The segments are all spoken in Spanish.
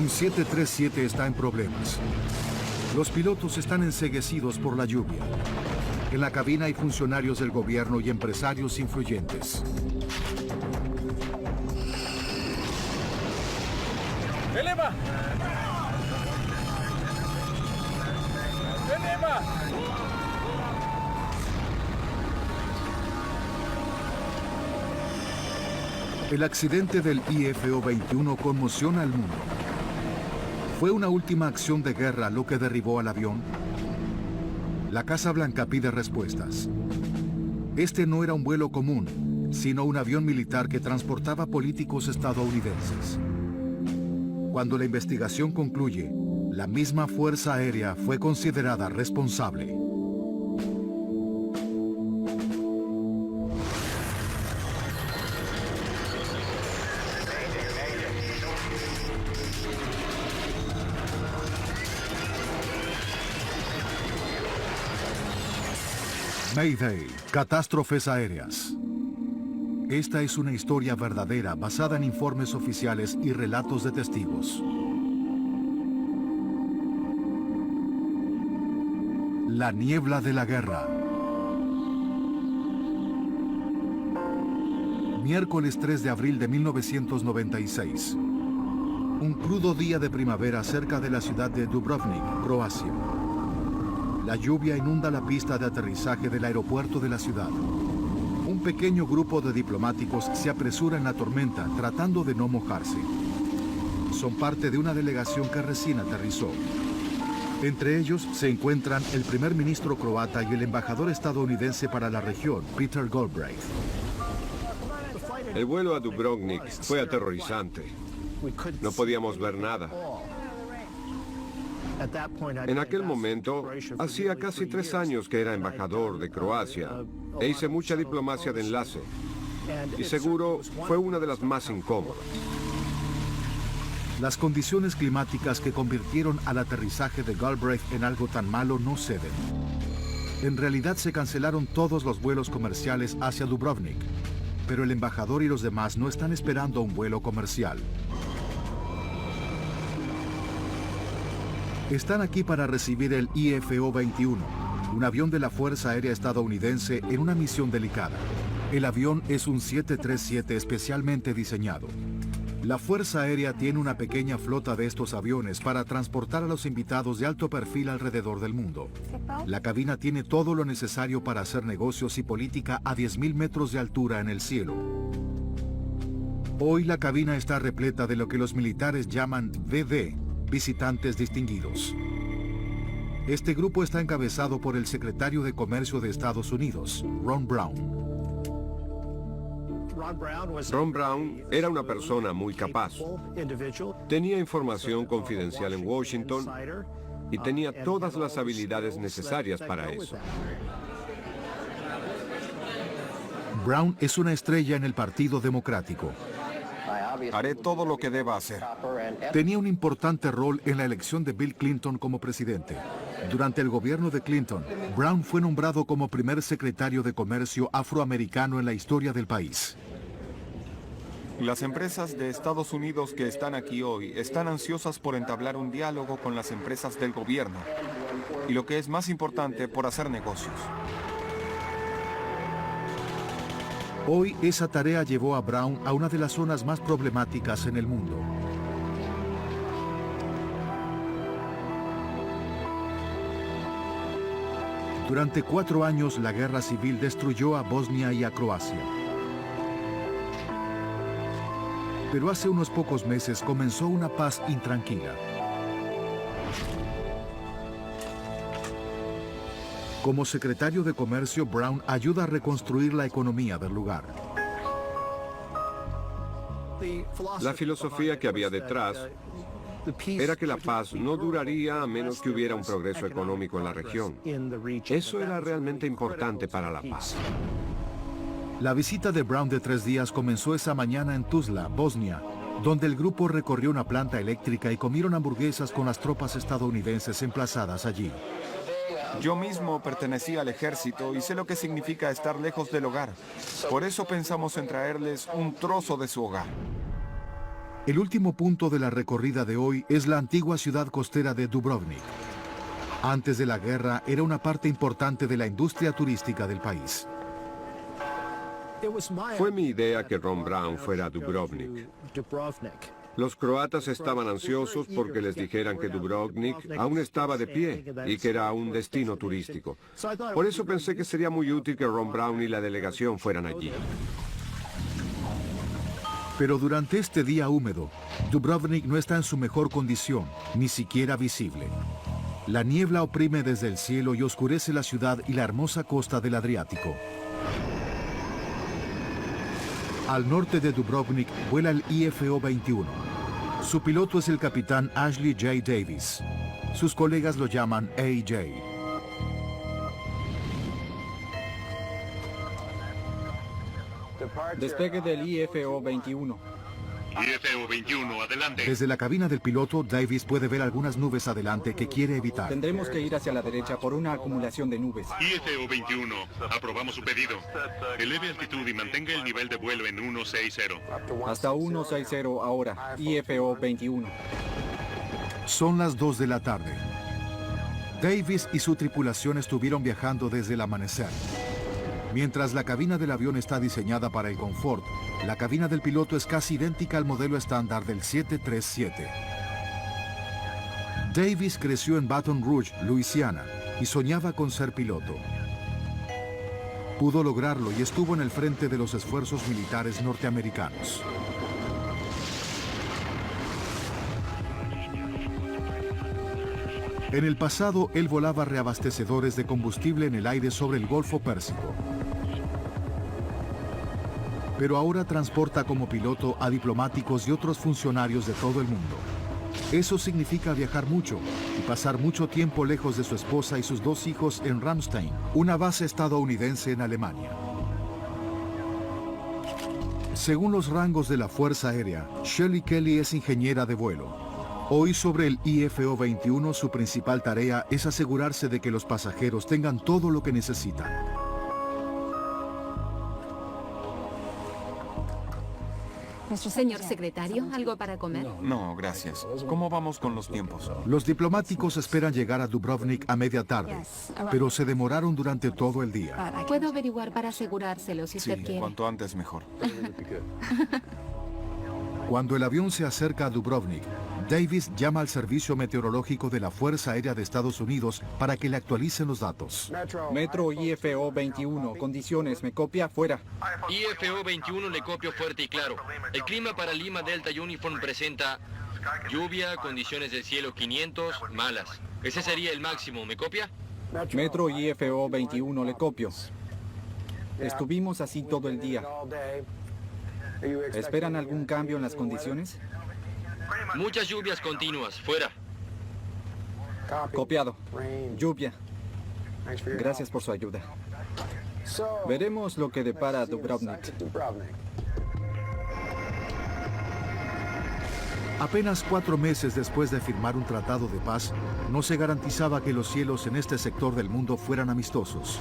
Un 737 está en problemas. Los pilotos están enceguecidos por la lluvia. En la cabina hay funcionarios del gobierno y empresarios influyentes. ¡Eleva! ¡Eleva! El accidente del IFO-21 conmociona al mundo. ¿Fue una última acción de guerra lo que derribó al avión? La Casa Blanca pide respuestas. Este no era un vuelo común, sino un avión militar que transportaba políticos estadounidenses. Cuando la investigación concluye, la misma Fuerza Aérea fue considerada responsable. Mayday, catástrofes aéreas. Esta es una historia verdadera basada en informes oficiales y relatos de testigos. La niebla de la guerra. Miércoles 3 de abril de 1996. Un crudo día de primavera cerca de la ciudad de Dubrovnik, Croacia. La lluvia inunda la pista de aterrizaje del aeropuerto de la ciudad. Un pequeño grupo de diplomáticos se apresura en la tormenta tratando de no mojarse. Son parte de una delegación que recién aterrizó. Entre ellos se encuentran el primer ministro croata y el embajador estadounidense para la región, Peter Galbraith. El vuelo a Dubrovnik fue aterrorizante. No podíamos ver nada. En aquel momento, hacía casi 3 años que era embajador de Croacia e hice mucha diplomacia de enlace. Y seguro fue una de las más incómodas. Las condiciones climáticas que convirtieron al aterrizaje de Galbraith en algo tan malo no ceden. En realidad se cancelaron todos los vuelos comerciales hacia Dubrovnik, pero el embajador y los demás no están esperando un vuelo comercial. Están aquí para recibir el IFO-21, un avión de la Fuerza Aérea estadounidense en una misión delicada. El avión es un 737 especialmente diseñado. La Fuerza Aérea tiene una pequeña flota de estos aviones para transportar a los invitados de alto perfil alrededor del mundo. La cabina tiene todo lo necesario para hacer negocios y política a 10.000 metros de altura en el cielo. Hoy la cabina está repleta de lo que los militares llaman VD, visitantes distinguidos. Este grupo está encabezado por el secretario de Comercio de Estados Unidos, Ron Brown. Ron Brown era una persona muy capaz. Tenía información confidencial en Washington y tenía todas las habilidades necesarias para eso. Brown es una estrella en el Partido Democrático. Haré todo lo que deba hacer. Tenía un importante rol en la elección de Bill Clinton como presidente. Durante el gobierno de Clinton, Brown fue nombrado como primer secretario de Comercio afroamericano en la historia del país. Las empresas de Estados Unidos que están aquí hoy están ansiosas por entablar un diálogo con las empresas del gobierno. Y lo que es más importante, por hacer negocios. Hoy esa tarea llevó a Brown a una de las zonas más problemáticas en el mundo. Durante 4 años la guerra civil destruyó a Bosnia y a Croacia. Pero hace unos pocos meses comenzó una paz intranquila. Como secretario de Comercio, Brown ayuda a reconstruir la economía del lugar. La filosofía que había detrás era que la paz no duraría a menos que hubiera un progreso económico en la región. Eso era realmente importante para la paz. La visita de Brown de 3 días comenzó esa mañana en Tuzla, Bosnia, donde el grupo recorrió una planta eléctrica y comieron hamburguesas con las tropas estadounidenses emplazadas allí. Yo mismo pertenecía al ejército y sé lo que significa estar lejos del hogar. Por eso pensamos en traerles un trozo de su hogar. El último punto de la recorrida de hoy es la antigua ciudad costera de Dubrovnik. Antes de la guerra era una parte importante de la industria turística del país. Fue mi idea que Ron Brown fuera a Dubrovnik. Los croatas estaban ansiosos porque les dijeran que Dubrovnik aún estaba de pie y que era un destino turístico. Por eso pensé que sería muy útil que Ron Brown y la delegación fueran allí. Pero durante este día húmedo, Dubrovnik no está en su mejor condición, ni siquiera visible. La niebla oprime desde el cielo y oscurece la ciudad y la hermosa costa del Adriático. Al norte de Dubrovnik vuela el IFO-21. Su piloto es el capitán Ashley J. Davis. Sus colegas lo llaman AJ. Despegue del IFO-21. IFO-21, adelante. Desde la cabina del piloto, Davis puede ver algunas nubes adelante que quiere evitar. Tendremos que ir hacia la derecha por una acumulación de nubes. IFO-21, aprobamos su pedido. Eleve altitud y mantenga el nivel de vuelo en 160. Hasta 160 ahora, IFO-21. Son las 2 de la tarde. Davis y su tripulación estuvieron viajando desde el amanecer. Mientras la cabina del avión está diseñada para el confort, la cabina del piloto es casi idéntica al modelo estándar del 737. Davis creció en Baton Rouge, Luisiana, y soñaba con ser piloto. Pudo lograrlo y estuvo en el frente de los esfuerzos militares norteamericanos. En el pasado, él volaba reabastecedores de combustible en el aire sobre el Golfo Pérsico. Pero ahora transporta como piloto a diplomáticos y otros funcionarios de todo el mundo. Eso significa viajar mucho y pasar mucho tiempo lejos de su esposa y sus 2 hijos en Ramstein, una base estadounidense en Alemania. Según los rangos de la Fuerza Aérea, Shelley Kelly es ingeniera de vuelo. Hoy sobre el IFO-21 su principal tarea es asegurarse de que los pasajeros tengan todo lo que necesitan. Señor secretario, ¿algo para comer? No, gracias. ¿Cómo vamos con los tiempos? Los diplomáticos esperan llegar a Dubrovnik a media tarde, pero se demoraron durante todo el día. Puedo averiguar para asegurárselo si usted Sí, quiere. cuanto antes mejor. Cuando el avión se acerca a Dubrovnik, Davis llama al Servicio Meteorológico de la Fuerza Aérea de Estados Unidos para que le actualicen los datos. Metro IFO-21, condiciones, me copia, fuera. IFO-21 le copio fuerte y claro. El clima para Lima Delta Uniform presenta lluvia, condiciones del cielo 500, malas. Ese sería el máximo, ¿me copia? Metro IFO-21, le copio. Estuvimos así todo el día. ¿Esperan algún cambio en las condiciones? Muchas lluvias continuas, fuera. Copiado. Lluvia. Gracias por su ayuda. Veremos lo que depara Dubrovnik. Apenas 4 meses después de firmar un tratado de paz, no se garantizaba que los cielos en este sector del mundo fueran amistosos.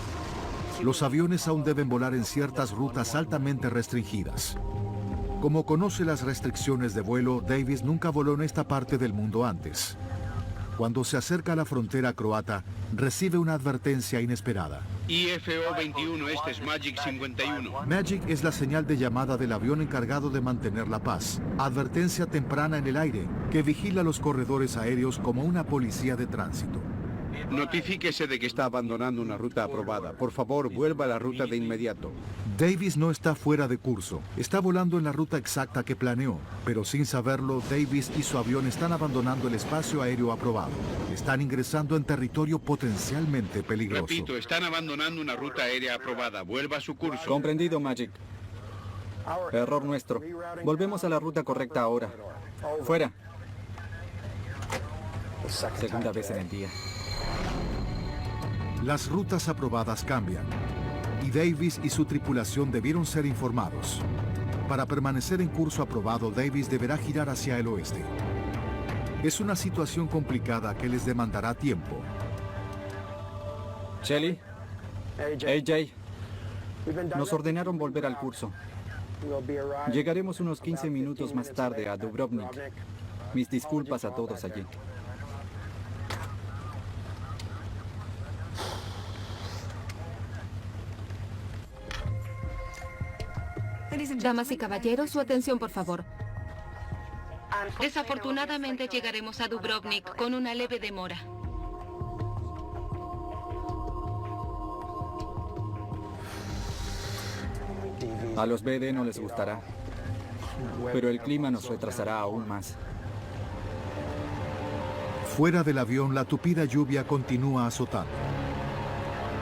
Los aviones aún deben volar en ciertas rutas altamente restringidas. Como conoce las restricciones de vuelo, Davis nunca voló en esta parte del mundo antes. Cuando se acerca a la frontera croata, recibe una advertencia inesperada. IFO-21, este es Magic 51. Magic es la señal de llamada del avión encargado de mantener la paz. Advertencia temprana en el aire, que vigila los corredores aéreos como una policía de tránsito. Notifíquese de que está abandonando una ruta aprobada. Por favor, vuelva a la ruta de inmediato. Davis no está fuera de curso. Está volando en la ruta exacta que planeó. Pero sin saberlo, Davis y su avión están abandonando el espacio aéreo aprobado. Están ingresando en territorio potencialmente peligroso. Repito, están abandonando una ruta aérea aprobada. Vuelva a su curso. Comprendido, Magic. Error nuestro. Volvemos a la ruta correcta ahora. Fuera. Segunda vez en el día. Las rutas aprobadas cambian, y Davis y su tripulación debieron ser informados. Para permanecer en curso aprobado, Davis deberá girar hacia el oeste. Es una situación complicada que les demandará tiempo. Shelley, AJ, nos ordenaron volver al curso. Llegaremos unos 15 minutos más tarde a Dubrovnik. Mis disculpas a todos allí. Damas y caballeros, su atención, por favor. Desafortunadamente llegaremos a Dubrovnik con una leve demora. A los BD no les gustará, pero el clima nos retrasará aún más. Fuera del avión, la tupida lluvia continúa azotando.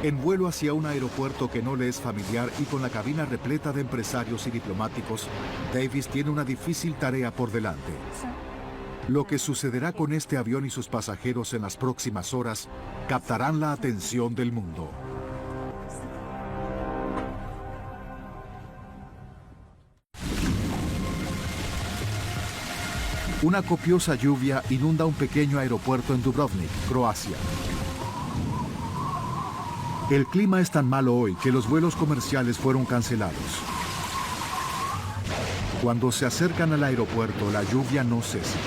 En vuelo hacia un aeropuerto que no le es familiar y con la cabina repleta de empresarios y diplomáticos, Davis tiene una difícil tarea por delante. Lo que sucederá con este avión y sus pasajeros en las próximas horas captarán la atención del mundo. Una copiosa lluvia inunda un pequeño aeropuerto en Dubrovnik, Croacia. El clima es tan malo hoy que los vuelos comerciales fueron cancelados. Cuando se acercan al aeropuerto, la lluvia no cesa.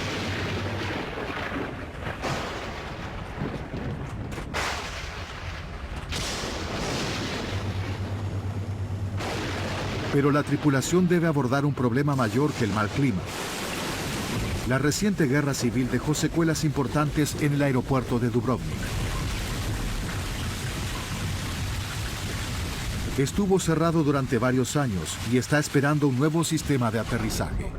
Pero la tripulación debe abordar un problema mayor que el mal clima. La reciente guerra civil dejó secuelas importantes en el aeropuerto de Dubrovnik. Estuvo cerrado durante varios años y está esperando un nuevo sistema de aterrizaje.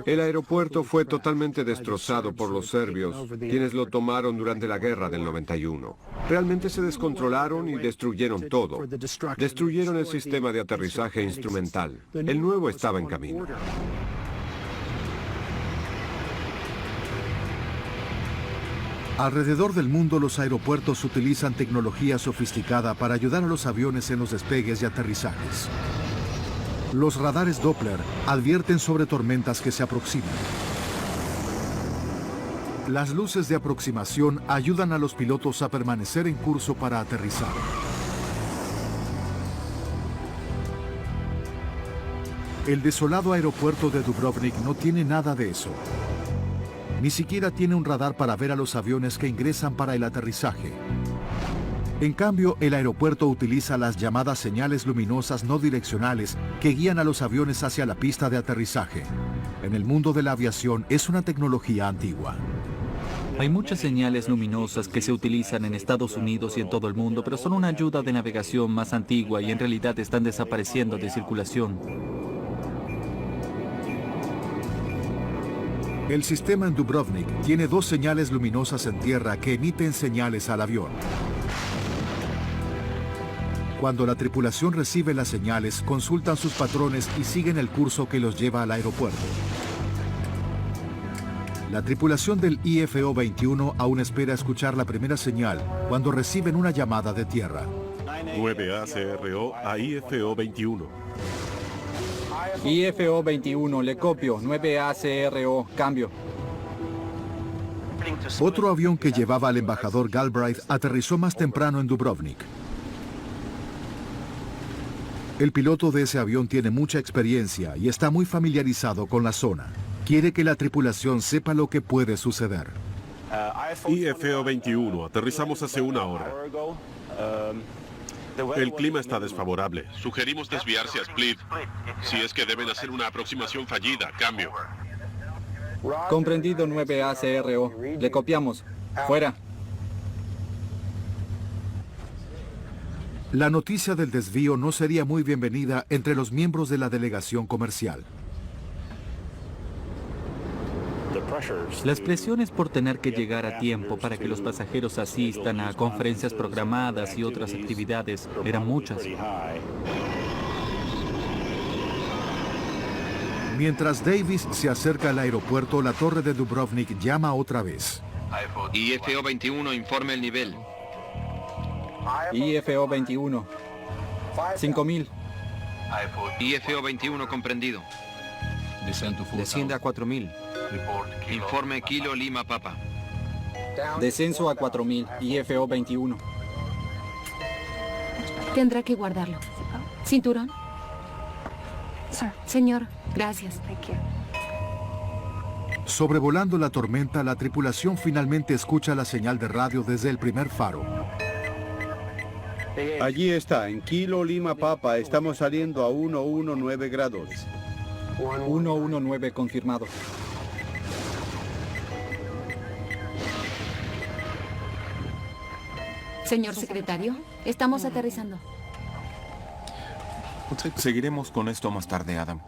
El aeropuerto fue totalmente destrozado por los serbios, quienes lo tomaron durante la guerra del 91. Realmente se descontrolaron y destruyeron todo. Destruyeron el sistema de aterrizaje instrumental. El nuevo estaba en camino. Alrededor del mundo, los aeropuertos utilizan tecnología sofisticada para ayudar a los aviones en los despegues y aterrizajes. Los radares Doppler advierten sobre tormentas que se aproximan. Las luces de aproximación ayudan a los pilotos a permanecer en curso para aterrizar. El desolado aeropuerto de Dubrovnik no tiene nada de eso. Ni siquiera tiene un radar para ver a los aviones que ingresan para el aterrizaje. En cambio, el aeropuerto utiliza las llamadas señales luminosas no direccionales que guían a los aviones hacia la pista de aterrizaje. En el mundo de la aviación es una tecnología antigua. Hay muchas señales luminosas que se utilizan en Estados Unidos y en todo el mundo, pero son una ayuda de navegación más antigua y en realidad están desapareciendo de circulación. El sistema en Dubrovnik tiene dos señales luminosas en tierra que emiten señales al avión. Cuando la tripulación recibe las señales, consultan sus patrones y siguen el curso que los lleva al aeropuerto. La tripulación del IFO-21 aún espera escuchar la primera señal cuando reciben una llamada de tierra. 9ACRO a IFO-21. IFO-21, le copio, 9ACRO, cambio. Otro avión que llevaba al embajador Galbraith aterrizó más temprano en Dubrovnik. El piloto de ese avión tiene mucha experiencia y está muy familiarizado con la zona. Quiere que la tripulación sepa lo que puede suceder. IFO-21, aterrizamos hace una hora. El clima está desfavorable. Sugerimos desviarse a Split, si es que deben hacer una aproximación fallida. Cambio. Comprendido, 9ACRO. Le copiamos. Fuera. La noticia del desvío no sería muy bienvenida entre los miembros de la delegación comercial. Las presiones por tener que llegar a tiempo para que los pasajeros asistan a conferencias programadas y otras actividades eran muchas. Mientras Davis se acerca al aeropuerto, la torre de Dubrovnik llama otra vez. IFO-21, informe el nivel. IFO-21. 5000. IFO-21 comprendido. Desciende a 4000. Informe Kilo Lima Papa. Descenso a 4000. IFO-21. Tendrá que guardarlo. ¿Cinturón? Señor, gracias. Sobrevolando la tormenta, la tripulación finalmente escucha la señal de radio desde el primer faro. Allí está, en Kilo Lima Papa, estamos saliendo a 119 grados. 119 confirmado. Señor secretario, estamos aterrizando. Seguiremos con esto más tarde, Adam.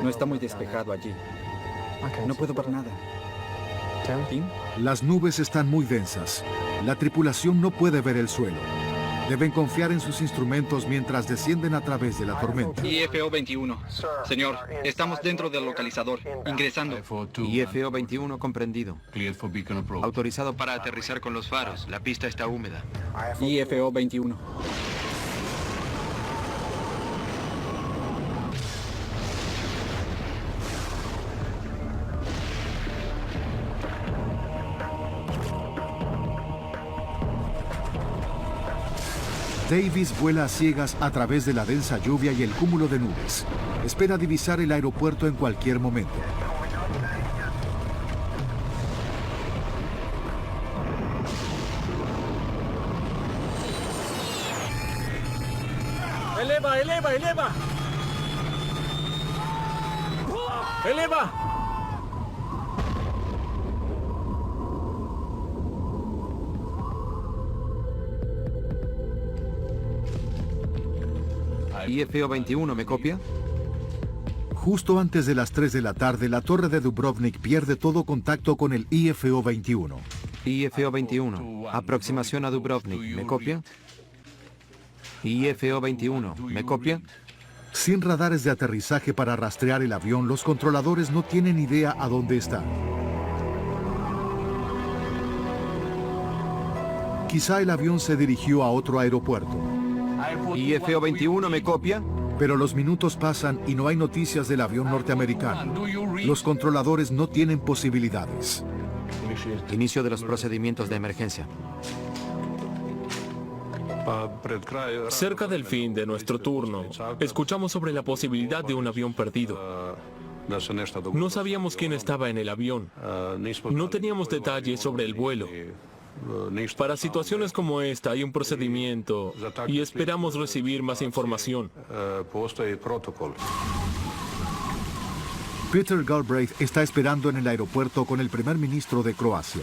No está muy despejado allí. No puedo ver nada. ¿Tim? Las nubes están muy densas. La tripulación no puede ver el suelo. Deben confiar en sus instrumentos mientras descienden a través de la tormenta. IFO 21. Señor, estamos dentro del localizador, ingresando. IFO 21 comprendido. Autorizado para aterrizar con los faros. La pista está húmeda. IFO 21. Davis vuela a ciegas a través de la densa lluvia y el cúmulo de nubes. Espera divisar el aeropuerto en cualquier momento. ¡Eleva, eleva, eleva! ¡Eleva! IFO 21, ¿me copia? Justo antes de las 3 de la tarde, la torre de Dubrovnik pierde todo contacto con el IFO 21. IFO 21, aproximación a Dubrovnik, ¿me copia? IFO 21, ¿me copia? Sin radares de aterrizaje para rastrear el avión, los controladores no tienen idea a dónde está. Quizá el avión se dirigió a otro aeropuerto. IFO 21, ¿me copia? Pero los minutos pasan y no hay noticias del avión norteamericano. Los controladores no tienen posibilidades. Inicio de los procedimientos de emergencia. Cerca del fin de nuestro turno, escuchamos sobre la posibilidad de un avión perdido. No sabíamos quién estaba en el avión. No teníamos detalles sobre el vuelo. Para situaciones como esta hay un procedimiento y esperamos recibir más información. Peter Galbraith está esperando en el aeropuerto con el primer ministro de Croacia.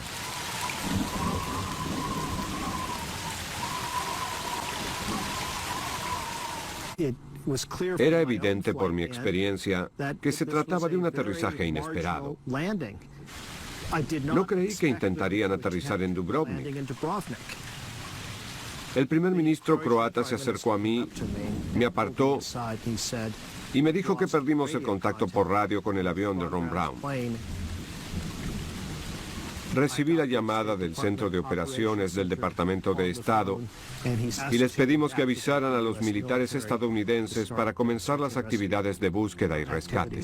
Era evidente por mi experiencia que se trataba de un aterrizaje inesperado. No creí que intentarían aterrizar en Dubrovnik. El primer ministro croata se acercó a mí, me apartó y me dijo que perdimos el contacto por radio con el avión de Ron Brown. Recibí la llamada del Centro de Operaciones del Departamento de Estado y les pedimos que avisaran a los militares estadounidenses para comenzar las actividades de búsqueda y rescate.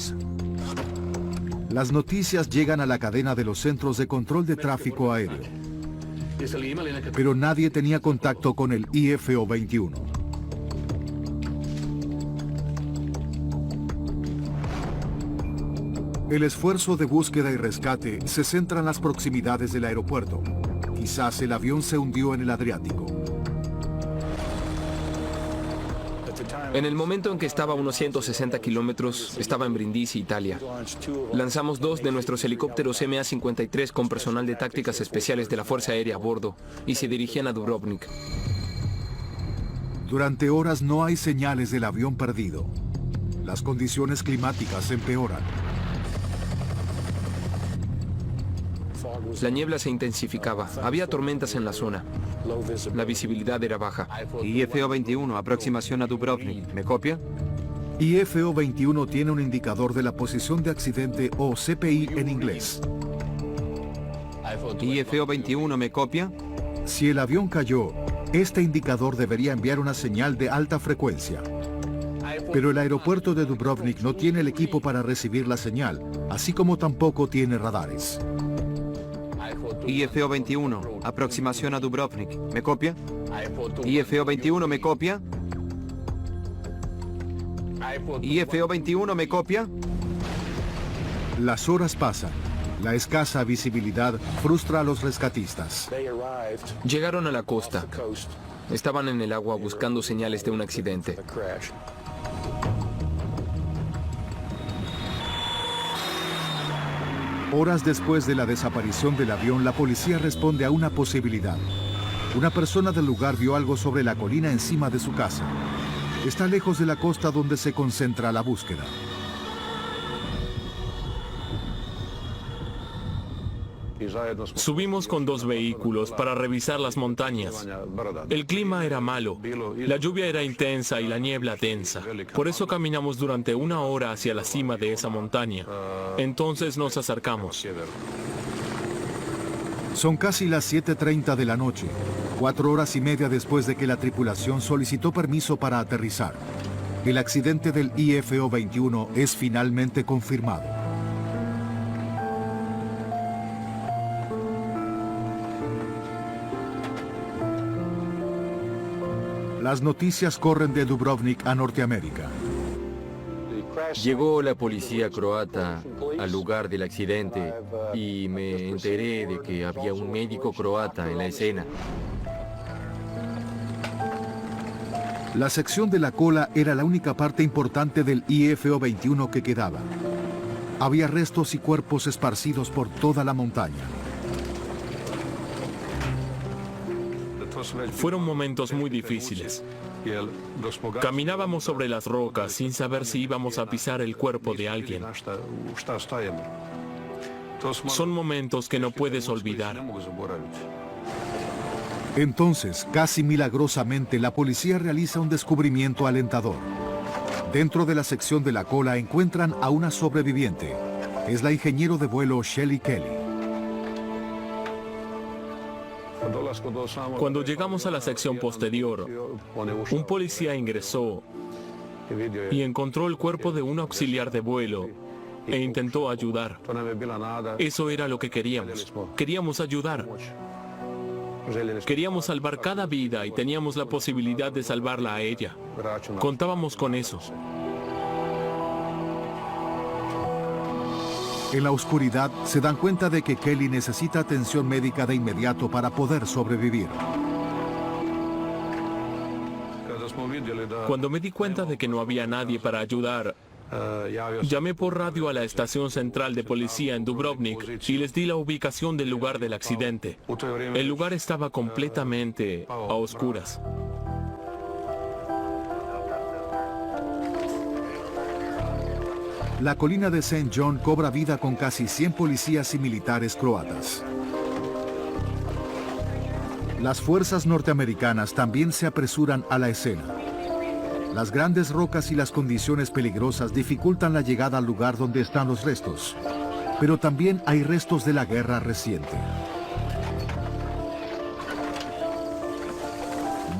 Las noticias llegan a la cadena de los centros de control de tráfico aéreo. Pero nadie tenía contacto con el IFO 21. El esfuerzo de búsqueda y rescate se centra en las proximidades del aeropuerto. Quizás el avión se hundió en el Adriático. En el momento en que estaba a unos 160 kilómetros, estaba en Brindisi, Italia. Lanzamos 2 de nuestros helicópteros MA-53 con personal de tácticas especiales de la Fuerza Aérea a bordo y se dirigían a Dubrovnik. Durante horas no hay señales del avión perdido. Las condiciones climáticas empeoran. La niebla se intensificaba. Había tormentas en la zona. La visibilidad era baja. IFO 21, aproximación a Dubrovnik, ¿me copia? IFO 21 tiene un indicador de la posición de accidente o CPI en inglés. IFO 21, ¿me copia? Si el avión cayó, este indicador debería enviar una señal de alta frecuencia. Pero el aeropuerto de Dubrovnik no tiene el equipo para recibir la señal, así como tampoco tiene radares. IFO 21, aproximación a Dubrovnik. ¿Me copia? IFO 21, ¿me copia? IFO 21, ¿me copia? Las horas pasan. La escasa visibilidad frustra a los rescatistas. Llegaron a la costa. Estaban en el agua buscando señales de un accidente. Horas después de la desaparición del avión, la policía responde a una posibilidad. Una persona del lugar vio algo sobre la colina encima de su casa. Está lejos de la costa donde se concentra la búsqueda. Subimos con 2 vehículos para revisar las montañas. El clima era malo, la lluvia era intensa y la niebla densa. Por eso caminamos durante 1 hora hacia la cima de esa montaña. Entonces nos acercamos. Son casi las 7:30 de la noche, 4 horas y media después de que la tripulación solicitó permiso para aterrizar. El accidente del IFO 21 es finalmente confirmado. Las noticias corren de Dubrovnik a Norteamérica. Llegó la policía croata al lugar del accidente y me enteré de que había un médico croata en la escena. La sección de la cola era la única parte importante del IFO 21 que quedaba. Había restos y cuerpos esparcidos por toda la montaña. Fueron momentos muy difíciles. Caminábamos sobre las rocas sin saber si íbamos a pisar el cuerpo de alguien. Son momentos que no puedes olvidar. Entonces, casi milagrosamente, la policía realiza un descubrimiento alentador. Dentro de la sección de la cola encuentran a una sobreviviente. Es la ingeniero de vuelo Shelly Kelly. Cuando llegamos a la sección posterior, un policía ingresó y encontró el cuerpo de un auxiliar de vuelo e intentó ayudar. Eso era lo que queríamos. Queríamos ayudar. Queríamos salvar cada vida y teníamos la posibilidad de salvarla a ella. Contábamos con eso. En la oscuridad, se dan cuenta de que Kelly necesita atención médica de inmediato para poder sobrevivir. Cuando me di cuenta de que no había nadie para ayudar, llamé por radio a la estación central de policía en Dubrovnik y les di la ubicación del lugar del accidente. El lugar estaba completamente a oscuras. La colina de St. John cobra vida con casi 100 policías y militares croatas. Las fuerzas norteamericanas también se apresuran a la escena. Las grandes rocas y las condiciones peligrosas dificultan la llegada al lugar donde están los restos. Pero también hay restos de la guerra reciente.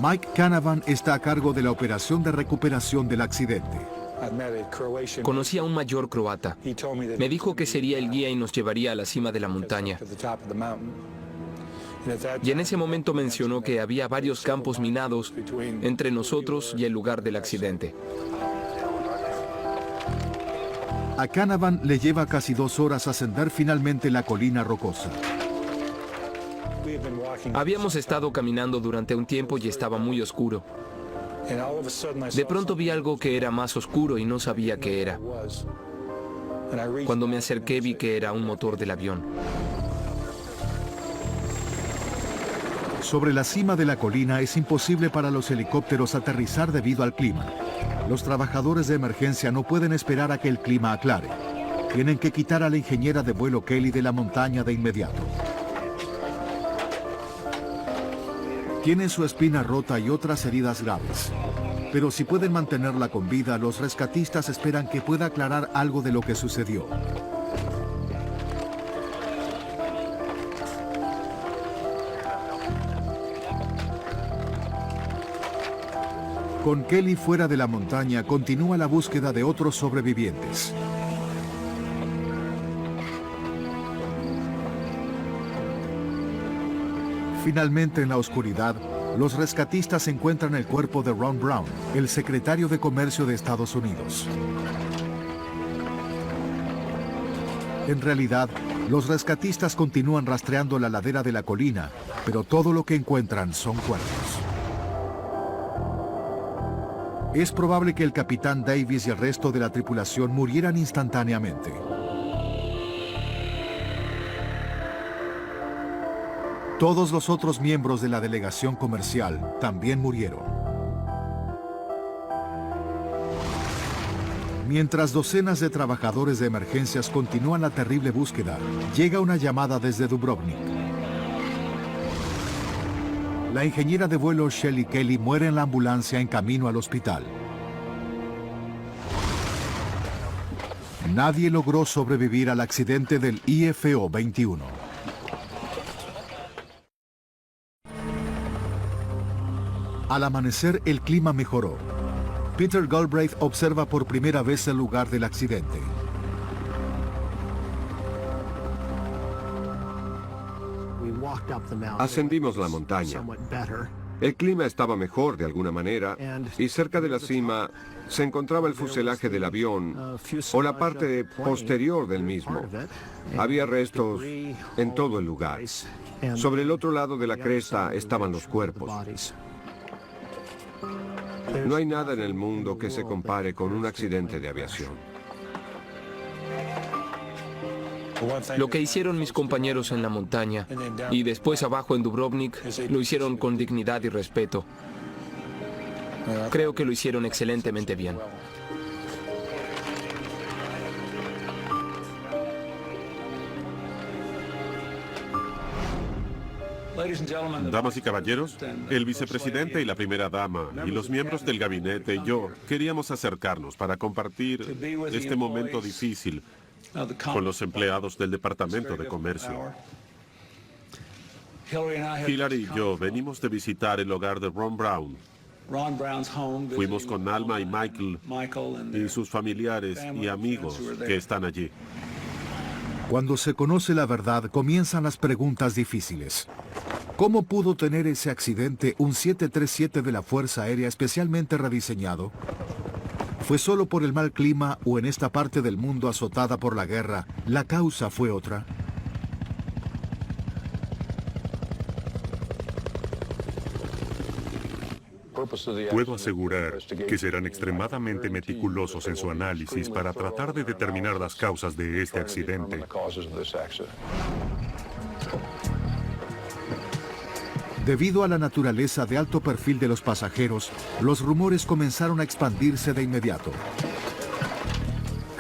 Mike Canavan está a cargo de la operación de recuperación del accidente. Conocí a un mayor croata. Me dijo que sería el guía y nos llevaría a la cima de la montaña. Y en ese momento mencionó que había varios campos minados entre nosotros y el lugar del accidente. A Canavan le lleva casi 2 horas ascender finalmente la colina rocosa. Habíamos estado caminando durante un tiempo y estaba muy oscuro. De pronto vi algo que era más oscuro y no sabía qué era. Cuando me acerqué vi que era un motor del avión. Sobre la cima de la colina es imposible para los helicópteros aterrizar debido al clima. Los trabajadores de emergencia no pueden esperar a que el clima aclare. Tienen que quitar a la ingeniera de vuelo Kelly de la montaña de inmediato. Tiene su espina rota y otras heridas graves. Pero si pueden mantenerla con vida, los rescatistas esperan que pueda aclarar algo de lo que sucedió. Con Kelly fuera de la montaña, continúa la búsqueda de otros sobrevivientes. Finalmente, en la oscuridad, los rescatistas encuentran el cuerpo de Ron Brown, el secretario de Comercio de Estados Unidos. En realidad, los rescatistas continúan rastreando la ladera de la colina, pero todo lo que encuentran son cuerpos. Es probable que el capitán Davis y el resto de la tripulación murieran instantáneamente. Todos los otros miembros de la delegación comercial también murieron. Mientras docenas de trabajadores de emergencias continúan la terrible búsqueda, llega una llamada desde Dubrovnik. La ingeniera de vuelo Shelley Kelly muere en la ambulancia en camino al hospital. Nadie logró sobrevivir al accidente del IFO 21. Al amanecer, el clima mejoró. Peter Galbraith observa por primera vez el lugar del accidente. Ascendimos la montaña. El clima estaba mejor de alguna manera y cerca de la cima se encontraba el fuselaje del avión o la parte posterior del mismo. Había restos en todo el lugar. Sobre el otro lado de la cresta estaban los cuerpos. No hay nada en el mundo que se compare con un accidente de aviación. Lo que hicieron mis compañeros en la montaña y después abajo en Dubrovnik lo hicieron con dignidad y respeto. Creo que lo hicieron excelentemente bien. Damas y caballeros, el vicepresidente y la primera dama y los miembros del gabinete y yo queríamos acercarnos para compartir este momento difícil con los empleados del Departamento de Comercio. Hillary y yo venimos de visitar el hogar de Ron Brown. Fuimos con Alma y Michael y sus familiares y amigos que están allí. Cuando se conoce la verdad, comienzan las preguntas difíciles. ¿Cómo pudo tener ese accidente un 737 de la Fuerza Aérea especialmente rediseñado? ¿Fue solo por el mal clima o en esta parte del mundo azotada por la guerra, la causa fue otra? Puedo asegurar que serán extremadamente meticulosos en su análisis para tratar de determinar las causas de este accidente. Debido a la naturaleza de alto perfil de los pasajeros, los rumores comenzaron a expandirse de inmediato.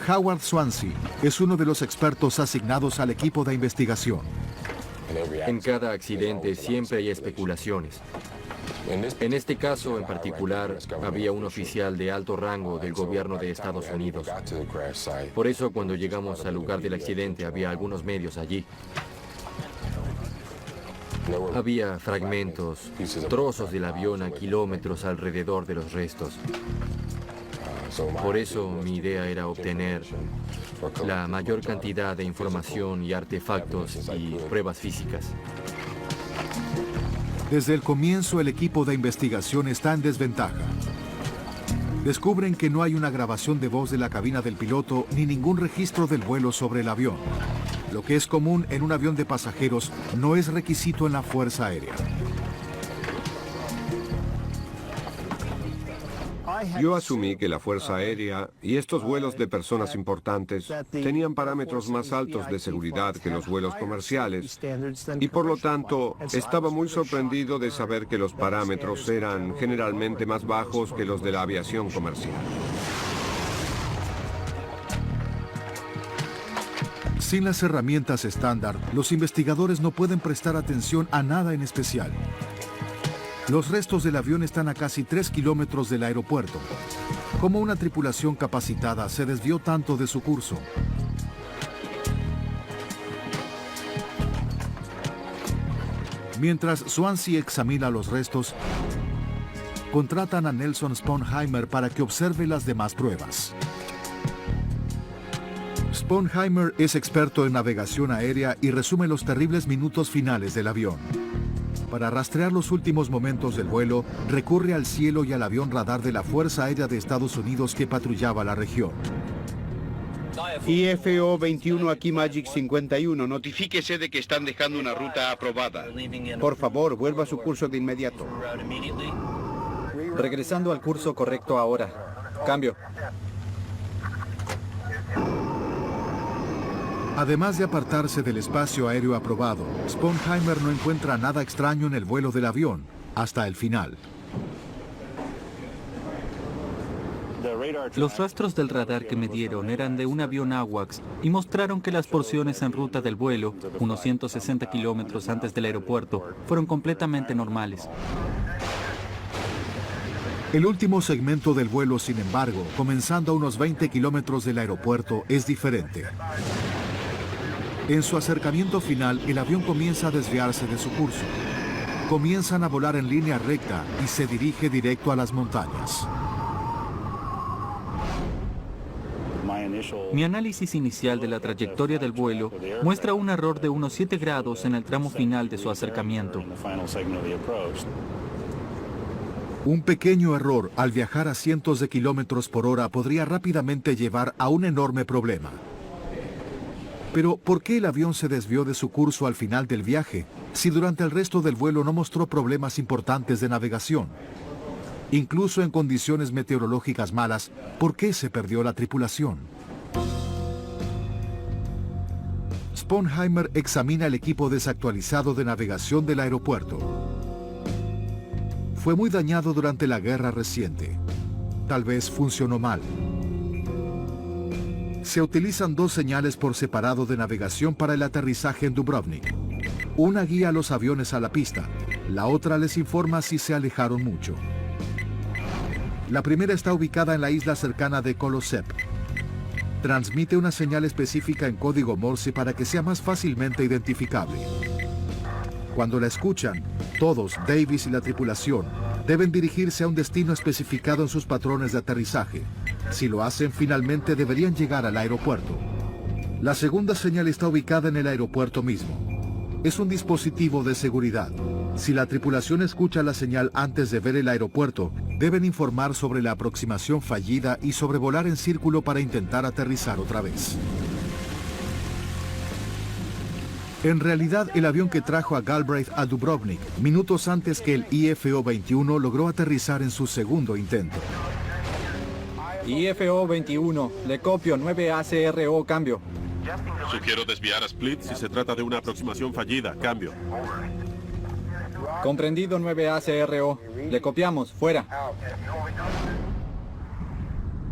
Howard Swansea es uno de los expertos asignados al equipo de investigación. En cada accidente siempre hay especulaciones. En este caso en particular, había un oficial de alto rango del gobierno de Estados Unidos. Por eso, cuando llegamos al lugar del accidente, había algunos medios allí. Había fragmentos, trozos del avión a kilómetros alrededor de los restos. Por eso, mi idea era obtener la mayor cantidad de información y artefactos y pruebas físicas. Desde el comienzo, el equipo de investigación está en desventaja. Descubren que no hay una grabación de voz de la cabina del piloto ni ningún registro del vuelo sobre el avión. Lo que es común en un avión de pasajeros no es requisito en la Fuerza Aérea. Yo asumí que la Fuerza Aérea y estos vuelos de personas importantes tenían parámetros más altos de seguridad que los vuelos comerciales y por lo tanto estaba muy sorprendido de saber que los parámetros eran generalmente más bajos que los de la aviación comercial. Sin las herramientas estándar, los investigadores no pueden prestar atención a nada en especial. Los restos del avión están a casi 3 kilómetros del aeropuerto. ¿Cómo una tripulación capacitada se desvió tanto de su curso? Mientras Swansea examina los restos, contratan a Nelson Sponheimer para que observe las demás pruebas. Sponheimer es experto en navegación aérea y resume los terribles minutos finales del avión. Para rastrear los últimos momentos del vuelo, recurre al cielo y al avión radar de la Fuerza Aérea de Estados Unidos que patrullaba la región. IFO 21 aquí Magic 51, notifíquese de que están dejando una ruta aprobada. Por favor, vuelva a su curso de inmediato. Regresando al curso correcto ahora. Cambio. Además de apartarse del espacio aéreo aprobado, Sponheimer no encuentra nada extraño en el vuelo del avión, hasta el final. Los rastros del radar que me dieron eran de un avión AWACS y mostraron que las porciones en ruta del vuelo, unos 160 kilómetros antes del aeropuerto, fueron completamente normales. El último segmento del vuelo, sin embargo, comenzando a unos 20 kilómetros del aeropuerto, es diferente. En su acercamiento final, el avión comienza a desviarse de su curso. Comienzan a volar en línea recta y se dirige directo a las montañas. Mi análisis inicial de la trayectoria del vuelo muestra un error de unos 7 grados en el tramo final de su acercamiento. Un pequeño error al viajar a cientos de kilómetros por hora podría rápidamente llevar a un enorme problema. Pero, ¿por qué el avión se desvió de su curso al final del viaje, si durante el resto del vuelo no mostró problemas importantes de navegación? Incluso en condiciones meteorológicas malas, ¿por qué se perdió la tripulación? Sponheimer examina el equipo desactualizado de navegación del aeropuerto. Fue muy dañado durante la guerra reciente. Tal vez funcionó mal. Se utilizan 2 señales por separado de navegación para el aterrizaje en Dubrovnik. Una guía a los aviones a la pista, la otra les informa si se alejaron mucho. La primera está ubicada en la isla cercana de Kolosep. Transmite una señal específica en código Morse para que sea más fácilmente identificable. Cuando la escuchan, todos, Davis y la tripulación, deben dirigirse a un destino especificado en sus patrones de aterrizaje. Si lo hacen, finalmente deberían llegar al aeropuerto. La segunda señal está ubicada en el aeropuerto mismo. Es un dispositivo de seguridad. Si la tripulación escucha la señal antes de ver el aeropuerto, deben informar sobre la aproximación fallida y sobrevolar en círculo para intentar aterrizar otra vez. En realidad, el avión que trajo a Galbraith a Dubrovnik, minutos antes que el IFO 21, logró aterrizar en su segundo intento. IFO 21, le copio 9ACRO, cambio. Sugiero desviar a Split si se trata de una aproximación fallida, cambio. Comprendido 9ACRO, le copiamos, fuera.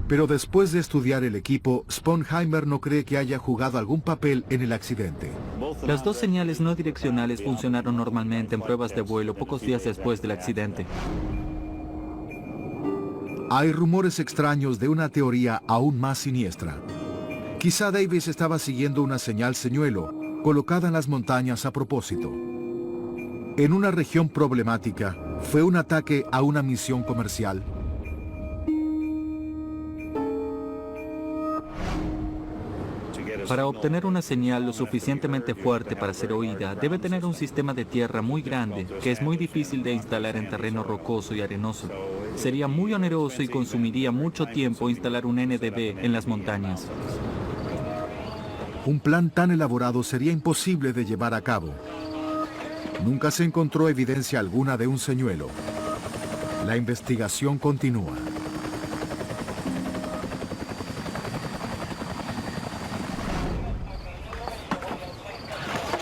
Pero después de estudiar el equipo, Sponheimer no cree que haya jugado algún papel en el accidente. Las 2 señales no direccionales funcionaron normalmente en pruebas de vuelo pocos días después del accidente. Hay rumores extraños de una teoría aún más siniestra. Quizá Davis estaba siguiendo una señal señuelo, colocada en las montañas a propósito. En una región problemática, ¿fue un ataque a una misión comercial? Para obtener una señal lo suficientemente fuerte para ser oída, debe tener un sistema de tierra muy grande, que es muy difícil de instalar en terreno rocoso y arenoso. Sería muy oneroso y consumiría mucho tiempo instalar un NDB en las montañas. Un plan tan elaborado sería imposible de llevar a cabo. Nunca se encontró evidencia alguna de un señuelo. La investigación continúa.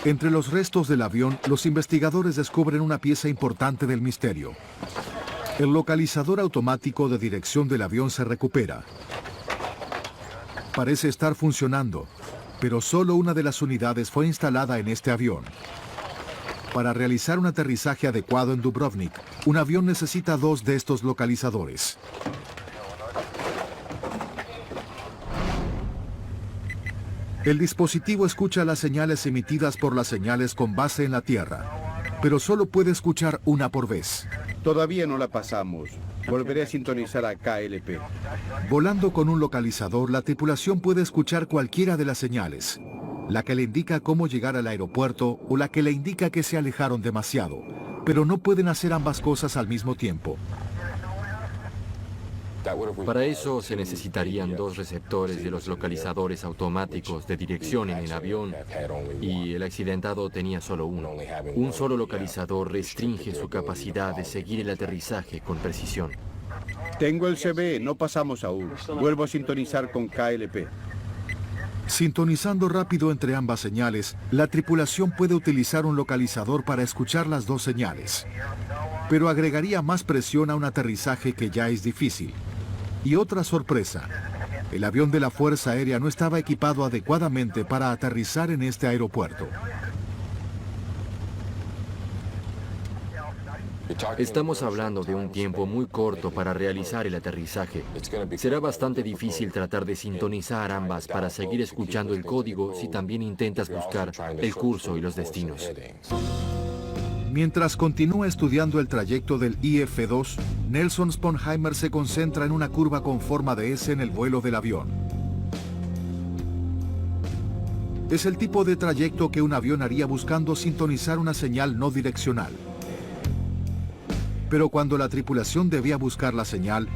Entre los restos del avión, los investigadores descubren una pieza importante del misterio. El localizador automático de dirección del avión se recupera. Parece estar funcionando, pero solo una de las unidades fue instalada en este avión. Para realizar un aterrizaje adecuado en Dubrovnik, un avión necesita 2 de estos localizadores. El dispositivo escucha las señales emitidas por las señales con base en la Tierra, pero solo puede escuchar una por vez. Todavía no la pasamos. Volveré a sintonizar a KLP. Volando con un localizador, la tripulación puede escuchar cualquiera de las señales. La que le indica cómo llegar al aeropuerto o la que le indica que se alejaron demasiado. pero no pueden hacer ambas cosas al mismo tiempo. Para eso se necesitarían 2 receptores de los localizadores automáticos de dirección en el avión y el accidentado tenía solo uno. Un solo localizador restringe su capacidad de seguir el aterrizaje con precisión. Tengo el CB, no pasamos aún. Vuelvo a sintonizar con KLP. Sintonizando rápido entre ambas señales, la tripulación puede utilizar un localizador para escuchar las 2 señales. Pero agregaría más presión a un aterrizaje que ya es difícil. Y otra sorpresa, el avión de la Fuerza Aérea no estaba equipado adecuadamente para aterrizar en este aeropuerto. Estamos hablando de un tiempo muy corto para realizar el aterrizaje. Será bastante difícil tratar de sintonizar ambas para seguir escuchando el código si también intentas buscar el curso y los destinos. Mientras continúa estudiando el trayecto del IF-2, Nelson Sponheimer se concentra en una curva con forma de S en el vuelo del avión. Es el tipo de trayecto que un avión haría buscando sintonizar una señal no direccional. Pero cuando la tripulación debía buscar la señal,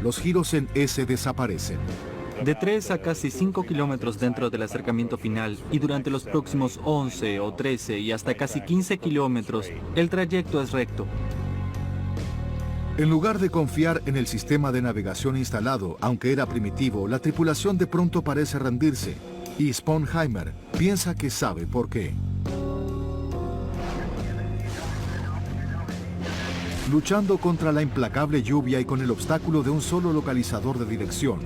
los giros en S desaparecen. De 3 a casi 5 kilómetros dentro del acercamiento final y durante los próximos 11 o 13 y hasta casi 15 kilómetros, el trayecto es recto. En lugar de confiar en el sistema de navegación instalado, aunque era primitivo, la tripulación de pronto parece rendirse, y Sponheimer piensa que sabe por qué. Luchando contra la implacable lluvia y con el obstáculo de un solo localizador de dirección,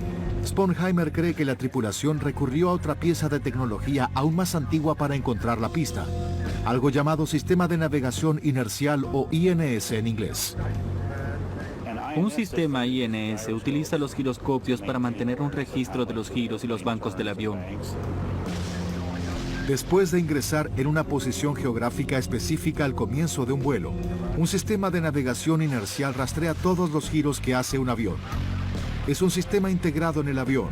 Sponheimer cree que la tripulación recurrió a otra pieza de tecnología aún más antigua para encontrar la pista, algo llamado Sistema de Navegación Inercial o INS en inglés. Un sistema INS utiliza los giroscopios para mantener un registro de los giros y los bancos del avión. Después de ingresar en una posición geográfica específica al comienzo de un vuelo, un sistema de navegación inercial rastrea todos los giros que hace un avión. Es un sistema integrado en el avión.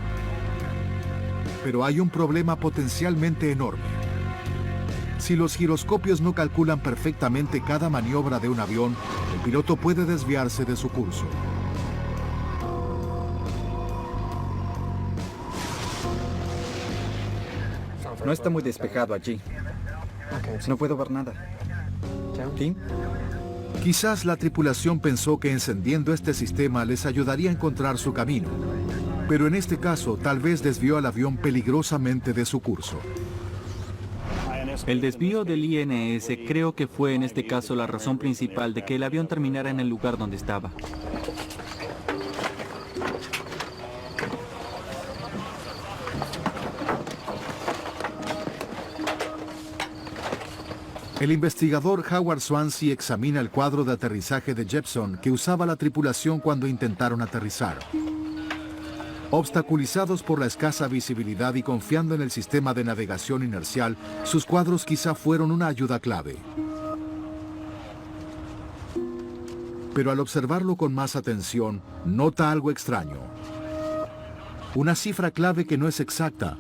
Pero hay un problema potencialmente enorme. Si los giroscopios no calculan perfectamente cada maniobra de un avión, el piloto puede desviarse de su curso. No está muy despejado allí. No puedo ver nada. ¿Sí? Quizás la tripulación pensó que encendiendo este sistema les ayudaría a encontrar su camino, pero en este caso tal vez desvió al avión peligrosamente de su curso. El desvío del INS creo que fue en este caso la razón principal de que el avión terminara en el lugar donde estaba. El investigador Howard Swansea examina el cuadro de aterrizaje de Jeppson que usaba la tripulación cuando intentaron aterrizar. Obstaculizados por la escasa visibilidad y confiando en el sistema de navegación inercial, sus cuadros quizá fueron una ayuda clave. Pero al observarlo con más atención, nota algo extraño. Una cifra clave que no es exacta,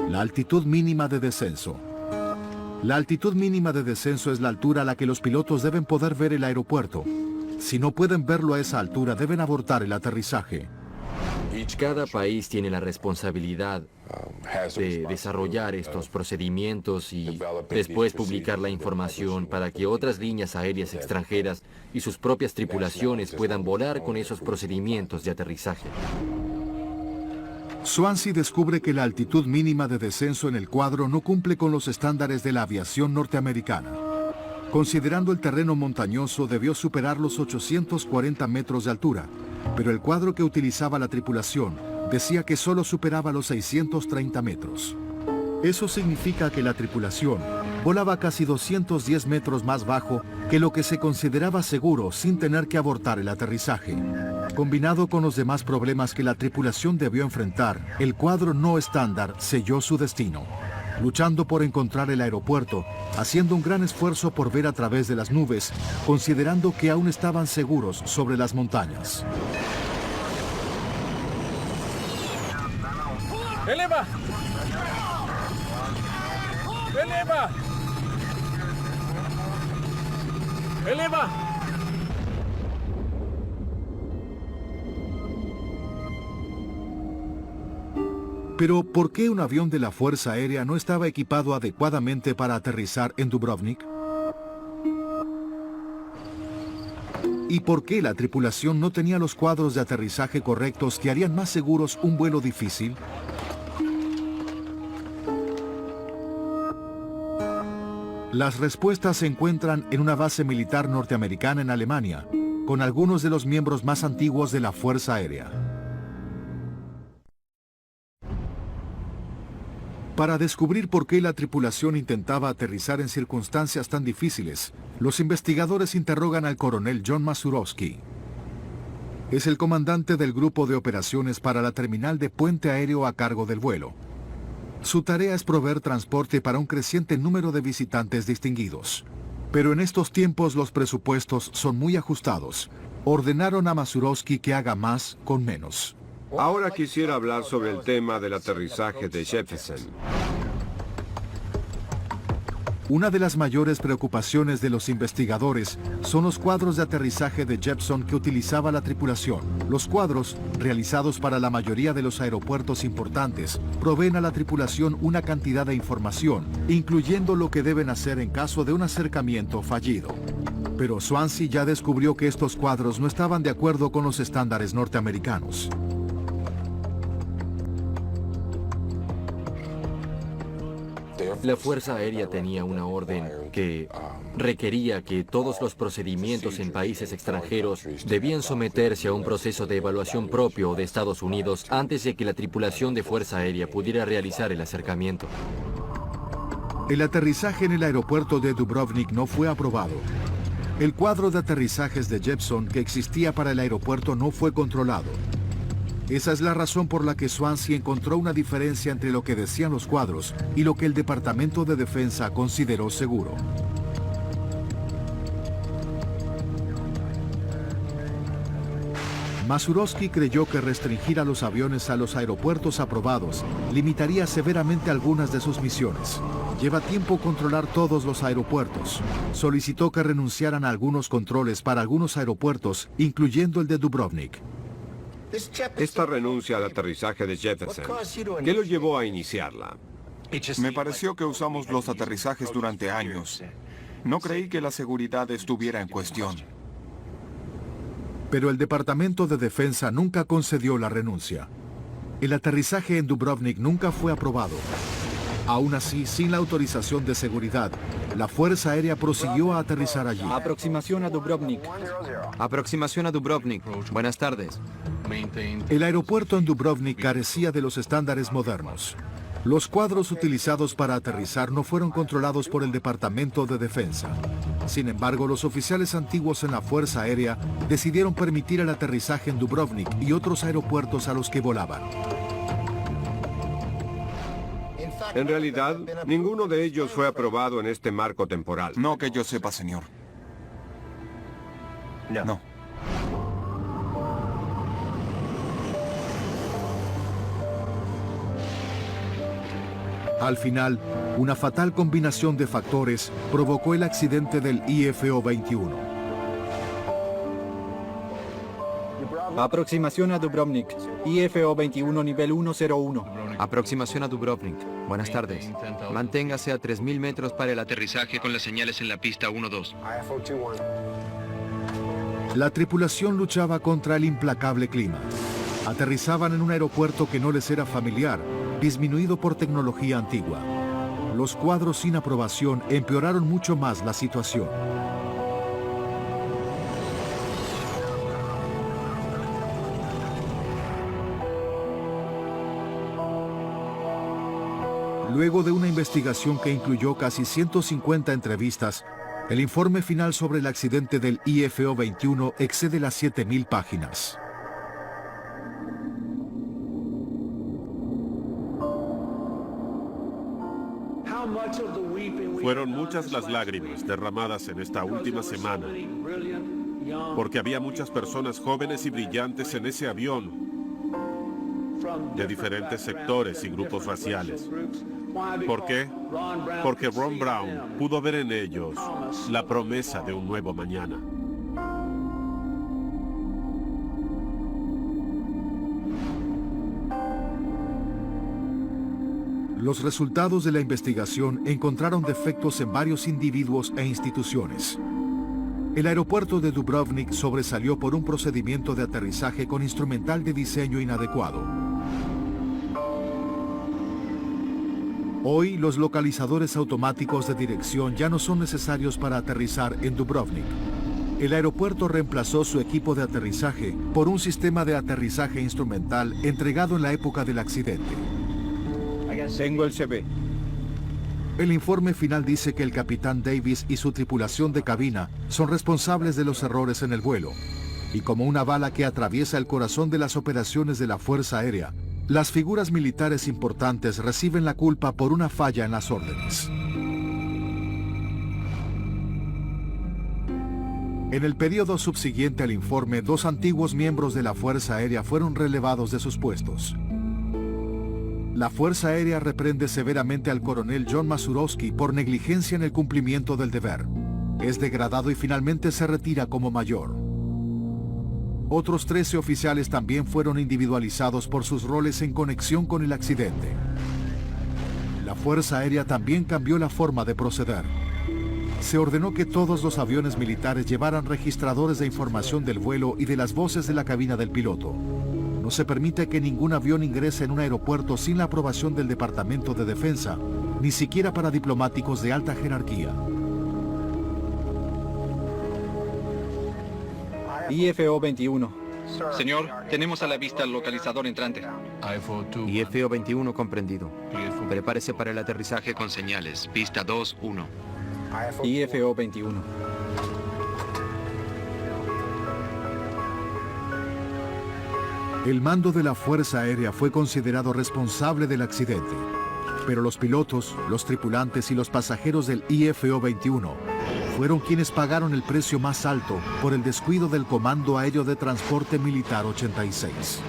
la altitud mínima de descenso. La altitud mínima de descenso es la altura a la que los pilotos deben poder ver el aeropuerto. Si no pueden verlo a esa altura, deben abortar el aterrizaje. Cada país tiene la responsabilidad de desarrollar estos procedimientos y después publicar la información para que otras líneas aéreas extranjeras y sus propias tripulaciones puedan volar con esos procedimientos de aterrizaje. Swansea descubre que la altitud mínima de descenso en el cuadro no cumple con los estándares de la aviación norteamericana. Considerando el terreno montañoso, debió superar los 840 metros de altura, pero el cuadro que utilizaba la tripulación decía que solo superaba los 630 metros. Eso significa que la tripulación volaba casi 210 metros más bajo que lo que se consideraba seguro sin tener que abortar el aterrizaje. Combinado con los demás problemas que la tripulación debió enfrentar, el cuadro no estándar selló su destino, luchando por encontrar el aeropuerto, haciendo un gran esfuerzo por ver a través de las nubes, considerando que aún estaban seguros sobre las montañas. ¡Eleva! ¡Eleva! ¡Eleva! Pero, ¿por qué un avión de la Fuerza Aérea no estaba equipado adecuadamente para aterrizar en Dubrovnik? ¿Y por qué la tripulación no tenía los cuadros de aterrizaje correctos que harían más seguros un vuelo difícil? Las respuestas se encuentran en una base militar norteamericana en Alemania, con algunos de los miembros más antiguos de la Fuerza Aérea. Para descubrir por qué la tripulación intentaba aterrizar en circunstancias tan difíciles, los investigadores interrogan al coronel John Masurovsky. Es el comandante del grupo de operaciones para la terminal de puente aéreo a cargo del vuelo. Su tarea es proveer transporte para un creciente número de visitantes distinguidos. Pero en estos tiempos los presupuestos son muy ajustados. Ordenaron a Masurovsky que haga más con menos. Ahora quisiera hablar sobre el tema del aterrizaje de Jeppesen. Una de las mayores preocupaciones de los investigadores son los cuadros de aterrizaje de Jeppesen que utilizaba la tripulación. Los cuadros, realizados para la mayoría de los aeropuertos importantes, proveen a la tripulación una cantidad de información, incluyendo lo que deben hacer en caso de un acercamiento fallido. Pero Swansea ya descubrió que estos cuadros no estaban de acuerdo con los estándares norteamericanos. La Fuerza Aérea tenía una orden que requería que todos los procedimientos en países extranjeros debían someterse a un proceso de evaluación propio de Estados Unidos antes de que la tripulación de Fuerza Aérea pudiera realizar el acercamiento. El aterrizaje en el aeropuerto de Dubrovnik no fue aprobado. El cuadro de aterrizajes de Jeppesen que existía para el aeropuerto no fue controlado. Esa es la razón por la que Swansea encontró una diferencia entre lo que decían los cuadros y lo que el Departamento de Defensa consideró seguro. Masurovsky creyó que restringir a los aviones a los aeropuertos aprobados limitaría severamente algunas de sus misiones. Lleva tiempo controlar todos los aeropuertos. Solicitó que renunciaran a algunos controles para algunos aeropuertos, incluyendo el de Dubrovnik. Esta renuncia al aterrizaje de Jeppesen, ¿qué lo llevó a iniciarla? Me pareció que usamos los aterrizajes durante años. No creí que la seguridad estuviera en cuestión. Pero el Departamento de Defensa nunca concedió la renuncia. El aterrizaje en Dubrovnik nunca fue aprobado. Aún así, sin la autorización de seguridad, la Fuerza Aérea prosiguió a aterrizar allí. Aproximación a Dubrovnik. Aproximación a Dubrovnik. Buenas tardes. El aeropuerto en Dubrovnik carecía de los estándares modernos. Los cuadros utilizados para aterrizar no fueron controlados por el Departamento de Defensa. Sin embargo, los oficiales antiguos en la Fuerza Aérea decidieron permitir el aterrizaje en Dubrovnik y otros aeropuertos a los que volaban. En realidad, ninguno de ellos fue aprobado en este marco temporal. No que yo sepa, señor. No. Al final, una fatal combinación de factores provocó el accidente del IFO-21. Aproximación a Dubrovnik. IFO-21 nivel 101. Aproximación a Dubrovnik. Buenas tardes. Manténgase a 3.000 metros para el aterrizaje con las señales en la pista 1-2. La tripulación luchaba contra el implacable clima. Aterrizaban en un aeropuerto que no les era familiar, disminuido por tecnología antigua. Los cuadros sin aprobación empeoraron mucho más la situación. Luego de una investigación que incluyó casi 150 entrevistas, el informe final sobre el accidente del IFO-21 excede las 7.000 páginas. Fueron muchas las lágrimas derramadas en esta última semana, porque había muchas personas jóvenes y brillantes en ese avión, de diferentes sectores y grupos raciales. ¿Por qué? Porque Ron Brown pudo ver en ellos la promesa de un nuevo mañana. Los resultados de la investigación encontraron defectos en varios individuos e instituciones. El aeropuerto de Dubrovnik sobresalió por un procedimiento de aterrizaje con instrumental de diseño inadecuado. Hoy, los localizadores automáticos de dirección ya no son necesarios para aterrizar en Dubrovnik. El aeropuerto reemplazó su equipo de aterrizaje por un sistema de aterrizaje instrumental entregado en la época del accidente. Tengo el CV. El informe final dice que el capitán Davis y su tripulación de cabina son responsables de los errores en el vuelo. Y como una bala que atraviesa el corazón de las operaciones de la Fuerza Aérea, las figuras militares importantes reciben la culpa por una falla en las órdenes. En el periodo subsiguiente al informe, 2 antiguos miembros de la Fuerza Aérea fueron relevados de sus puestos. La Fuerza Aérea reprende severamente al coronel John Masurowski por negligencia en el cumplimiento del deber. Es degradado y finalmente se retira como mayor. Otros 13 oficiales también fueron individualizados por sus roles en conexión con el accidente. La Fuerza Aérea también cambió la forma de proceder. Se ordenó que todos los aviones militares llevaran registradores de información del vuelo y de las voces de la cabina del piloto. No se permite que ningún avión ingrese en un aeropuerto sin la aprobación del Departamento de Defensa, ni siquiera para diplomáticos de alta jerarquía. IFO 21. Señor, tenemos a la vista el localizador entrante. IFO 21 comprendido. Prepárese para el aterrizaje con señales. Pista 2-1. IFO 21. El mando de la Fuerza Aérea fue considerado responsable del accidente, pero los pilotos, los tripulantes y los pasajeros del IFO 21 fueron quienes pagaron el precio más alto por el descuido del Comando Aéreo de Transporte Militar 86.